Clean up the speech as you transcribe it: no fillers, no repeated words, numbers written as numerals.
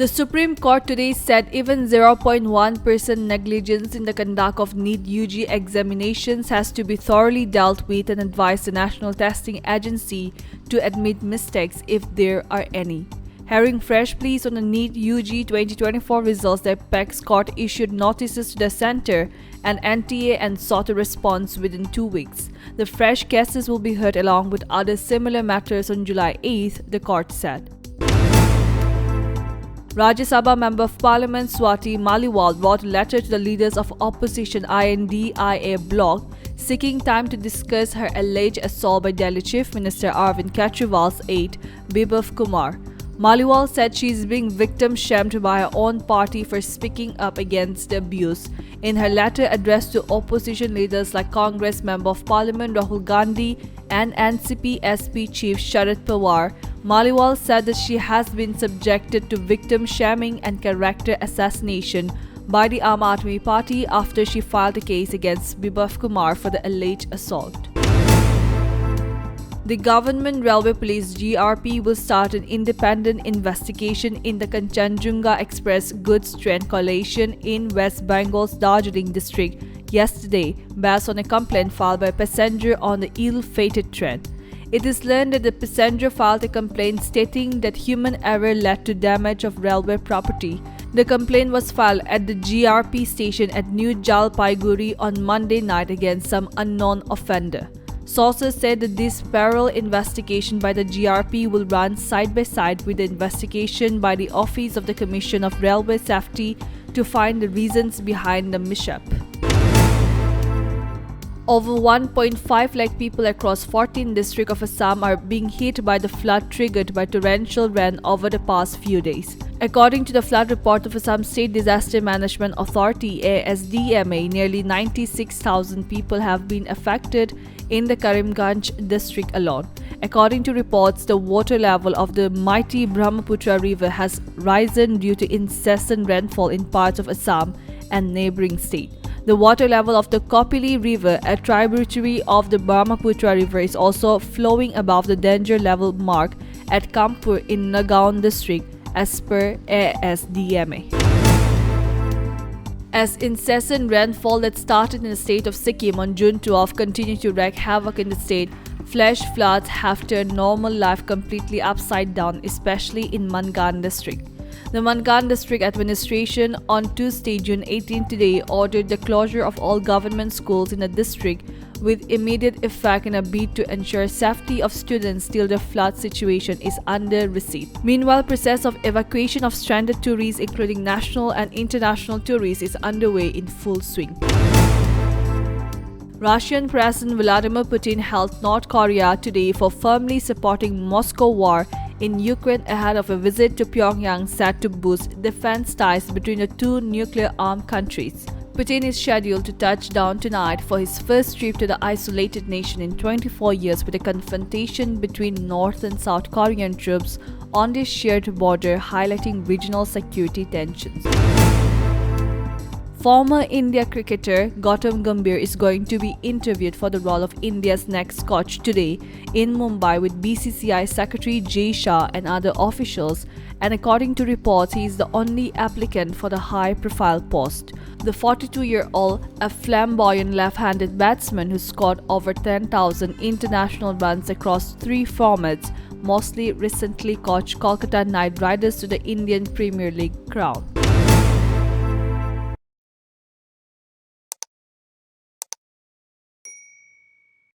The Supreme Court today said even 0.1% negligence in the conduct of NEET UG examinations has to be thoroughly dealt with and advised the National Testing Agency to admit mistakes if there are any. Hearing fresh pleas on the NEET UG 2024 results, the Apex Court issued notices to the Centre and NTA and sought a response within 2 weeks. The fresh cases will be heard along with other similar matters on July 8th, the court said. Rajya Sabha Member of Parliament Swati Maliwal wrote a letter to the leaders of opposition INDIA bloc seeking time to discuss her alleged assault by Delhi Chief Minister Arvind Kejriwal's aide Bibhav Kumar. Maliwal said she is being victim-shamed by her own party for speaking up against the abuse. In her letter addressed to opposition leaders like Congress Member of Parliament Rahul Gandhi and NCP SP Chief Sharad Pawar, Maliwal said that she has been subjected to victim shaming and character assassination by the Aam Aadmi Party after she filed a case against Bibhav Kumar for the alleged assault. The Government Railway Police GRP will start an independent investigation in the Kanchenjunga Express goods train collision in West Bengal's Darjeeling district yesterday based on a complaint filed by a passenger on the ill-fated train. It is learned that the passenger filed a complaint stating that human error led to damage of railway property. The complaint was filed at the GRP station at New Jalpaiguri on Monday night against some unknown offender. Sources said that this parallel investigation by the GRP will run side by side with the investigation by the Office of the Commission of Railway Safety to find the reasons behind the mishap. Over 1.5 lakh people across 14 districts of Assam are being hit by the flood triggered by torrential rain over the past few days. According to the flood report of Assam State Disaster Management Authority ASDMA, nearly 96,000 people have been affected in the Karimganj district alone. According to reports, the water level of the mighty Brahmaputra River has risen due to incessant rainfall in parts of Assam and neighbouring states. The water level of the Kopili River, a tributary of the Brahmaputra River, is also flowing above the danger level mark at Kampur in Nagaon district, as per ASDMA. As incessant rainfall that started in the state of Sikkim on June 12 continued to wreak havoc in the state, flash floods have turned normal life completely upside down, especially in Mangan district. The Mangan District Administration on Tuesday, June 18 today, ordered the closure of all government schools in the district with immediate effect in a bid to ensure safety of students till the flood situation is under receipt. Meanwhile, process of evacuation of stranded tourists, including national and international tourists, is underway in full swing. Russian President Vladimir Putin hailed North Korea today for firmly supporting Moscow war in Ukraine ahead of a visit to Pyongyang set to boost defense ties between the two nuclear-armed countries. Putin is scheduled to touch down tonight for his first trip to the isolated nation in 24 years, with a confrontation between North and South Korean troops on the shared border highlighting regional security tensions. Former India cricketer Gautam Gambhir is going to be interviewed for the role of India's next coach today in Mumbai with BCCI Secretary Jay Shah and other officials, and according to reports, he is the only applicant for the high-profile post. The 42-year-old, a flamboyant left-handed batsman who scored over 10,000 international runs across 3 formats, mostly recently coached Kolkata Knight Riders to the Indian Premier League crown.